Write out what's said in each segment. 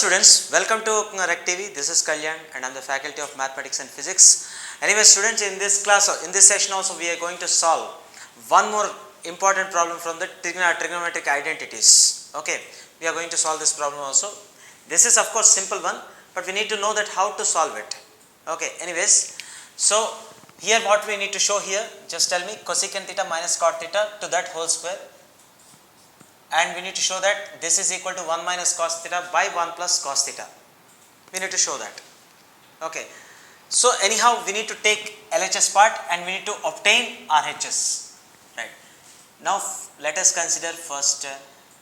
students, welcome to Rec TV. This is Kalyan and I am the faculty of Mathematics and Physics. Anyway students, in this class, in this session also we are going to solve one more important problem from the trigonometric identities. Okay, we are going to solve this problem also. This is of course simple one, but we need to know that how to solve it. Okay, anyways, so here what we need to show here, just tell me cosecant theta minus cot theta to that whole square. And we need to show that this is equal to 1 minus cos theta by 1 plus cos theta. We need to show that. Okay. So anyhow, we need to take LHS part and we need to obtain RHS. Right. Now let us consider first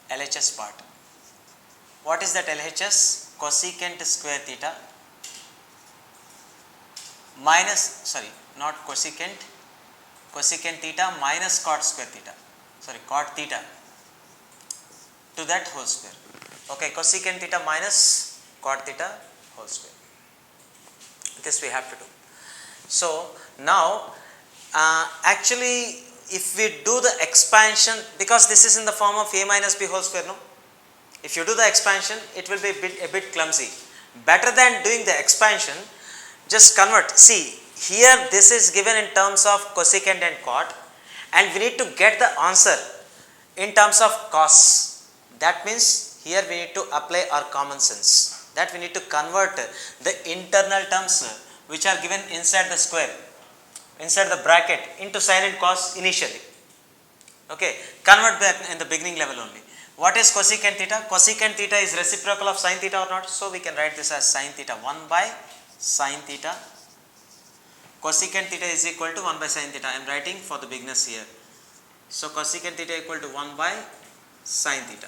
LHS part. What is that LHS? Cosecant square theta minus, not cosecant, cosecant theta minus cot square theta. Cot theta to that whole square. Okay, cosecant theta minus cot theta whole square. This we have to do. So now actually if we do the expansion, because this is in the form of a minus b whole square, no? If you do the expansion, it will be a bit clumsy. Better than doing the expansion, just convert. See, here this is given in terms of cosecant and cot, and we need to get the answer in terms of cos. That means here we need to apply our common sense, that we need to convert the internal terms which are given inside the square, inside the bracket, into sin and cos initially. Okay, convert that in the beginning level only. What is cosecant theta? Cosecant theta is reciprocal of sin theta or not? So we can write this as sin theta 1 by sin theta. Cosecant theta is equal to 1 by sin theta. I am writing for the beginners here. So cosecant theta equal to 1 by sin theta.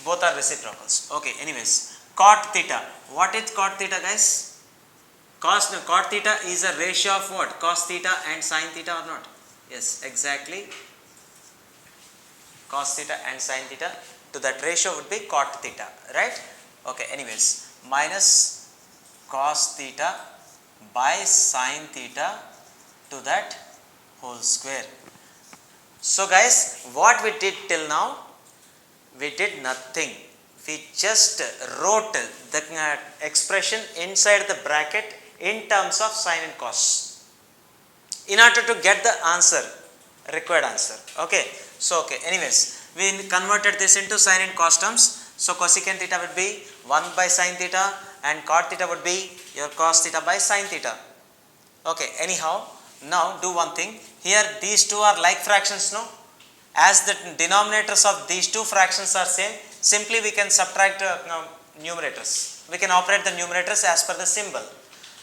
Both are reciprocals. Okay, anyways, cot theta. What is cot theta, guys? Cot theta is a ratio of what? Cos theta and sin theta or not? Yes, exactly. Cos theta and sin theta, to that ratio would be cot theta, right? Okay, anyways, minus cos theta by sin theta to that whole square. So guys, what we did till now? We did nothing. We just wrote the expression inside the bracket in terms of sin and cos in order to get the answer, required answer. Okay. So, okay. Anyways, we converted this into sin and cos terms. So, cosecant theta would be 1 by sin theta and cot theta would be your cos theta by sin theta. Okay. Anyhow, now do one thing. Here these two are like fractions, no? As the denominators of these two fractions are same, simply we can subtract numerators. We can operate the numerators as per the symbol.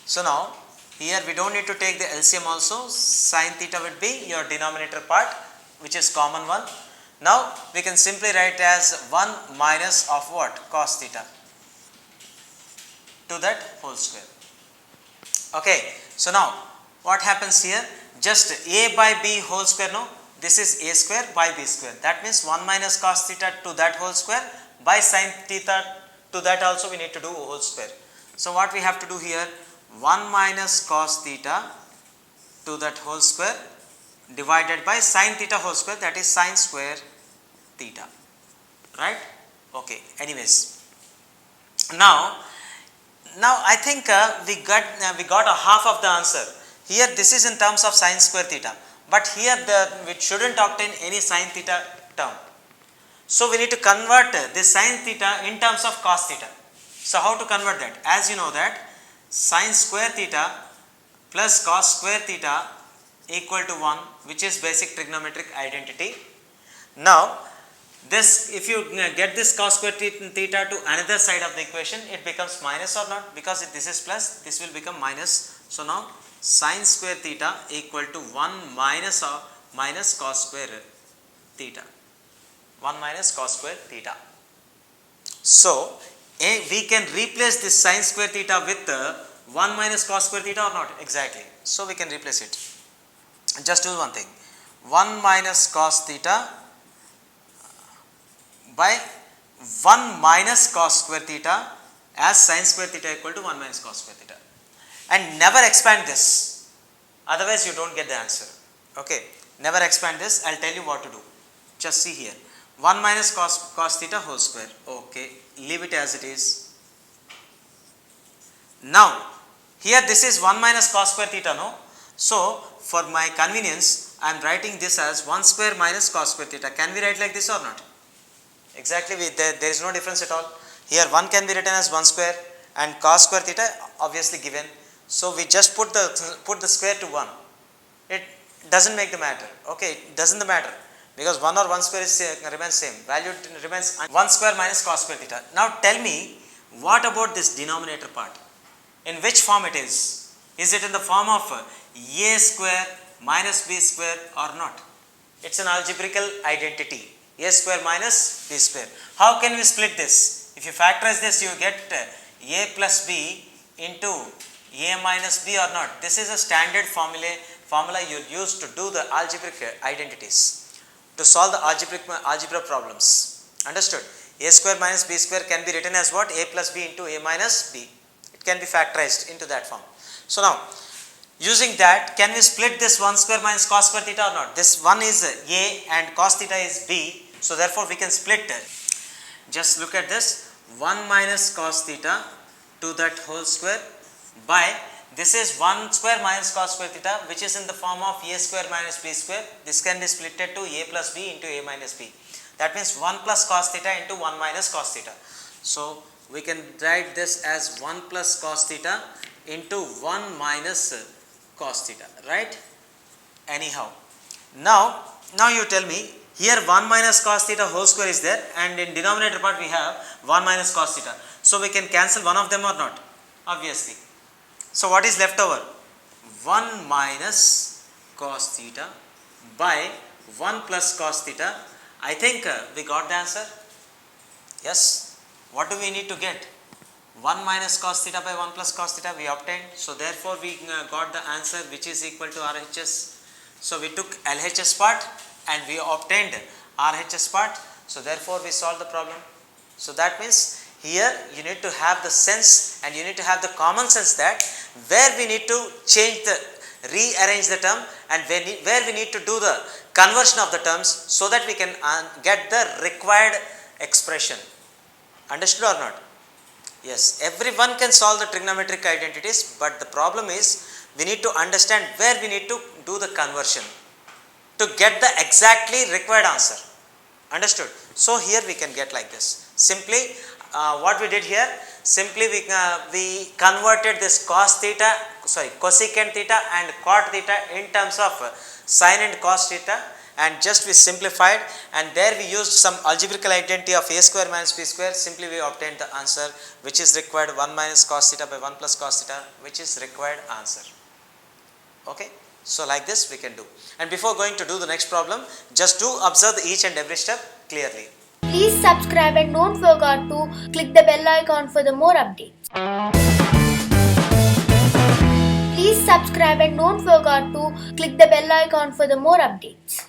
So now here we don't need to take the LCM also. Sin theta would be your denominator part, which is common one. Now we can simply write as 1 minus of what? Cos theta to that whole square. Okay. So now what happens here? Just a by b whole square, no? This is a square by b square. That means 1 minus cos theta to that whole square by sin theta to that also we need to do whole square. So what we have to do here? 1 minus cos theta to that whole square divided by sin theta whole square, that is sin square theta. Right? Okay. Anyways, now I think we got a half of the answer. Here this is in terms of sin square theta. But here we shouldn't obtain any sin theta term. So we need to convert this sin theta in terms of cos theta. So how to convert that? As you know that sin square theta plus cos square theta equal to 1, which is basic trigonometric identity. Now this, if you get this cos square theta to another side of the equation, it becomes minus or not, because if this is plus, this will become minus. So now sin square theta equal to 1 minus cos square theta. 1 minus cos square theta. So we can replace this sin square theta with 1 minus cos square theta or not? Exactly. So we can replace it. Just do one thing. 1 minus cos theta by 1 minus cos square theta as sin square theta equal to 1 minus cos square theta. And never expand this, otherwise you don't get the answer. Okay, never expand this. I'll tell you what to do. Just see here. 1 minus cos theta whole square. Okay, leave it as it is. Now here this is 1 minus cos square theta, no? So for my convenience I am writing this as 1 square minus cos square theta. Can we write like this or not? Exactly, there is no difference at all. Here 1 can be written as 1 square and cos square theta obviously given. So we just put the square to 1. It doesn't make the matter. Okay, it doesn't matter because 1 or 1 square is remains same. Value remains 1 square minus cos square theta. Now tell me, what about this denominator part? In which form it is? Is it in the form of a square minus b square or not? It's an algebraical identity. A square minus b square. How can we split this? If you factorize this, you get a plus b into a minus b or not. This is a standard formula you use to do the algebraic identities, to solve the algebra problems. Understood? A square minus b square can be written as what? A plus b into a minus b. It can be factorized into that form. So now, using that, can we split this 1 square minus cos square theta or not? This 1 is a and cos theta is b. So therefore we can split it. Just look at this, 1 minus cos theta to that whole square by this is 1 square minus cos square theta, which is in the form of a square minus b square. This can be splitted to a plus b into a minus b. That means 1 plus cos theta into 1 minus cos theta. So we can write this as 1 plus cos theta into 1 minus cos theta, right? Anyhow, now you tell me, here 1 minus cos theta whole square is there and in denominator part we have 1 minus cos theta. So we can cancel one of them or not? Obviously. So what is left over? 1 minus cos theta by 1 plus cos theta. I think we got the answer. Yes. What do we need to get? 1 minus cos theta by 1 plus cos theta we obtained. So therefore we got the answer, which is equal to RHS. So we took LHS part and we obtained RHS part. So therefore we solved the problem. So that means here you need to have the sense and you need to have the common sense that where we need to rearrange the term and where we need to do the conversion of the terms so that we can get the required expression. Understood or not? Yes, everyone can solve the trigonometric identities, but the problem is we need to understand where we need to do the conversion to get the exactly required answer. Understood? So here we can get like this. Simply what we did here, simply we converted this cosecant theta and cot theta in terms of sine and cos theta, and just we simplified, and there we used some algebraical identity of a square minus b square. Simply we obtained the answer which is required, 1 minus cos theta by 1 plus cos theta, which is required answer. Okay, so like this we can do. And before going to do the next problem, just do observe each and every step clearly. Please subscribe and don't forget to click the bell icon for the more updates. Please subscribe and don't forget to click the bell icon for the more updates.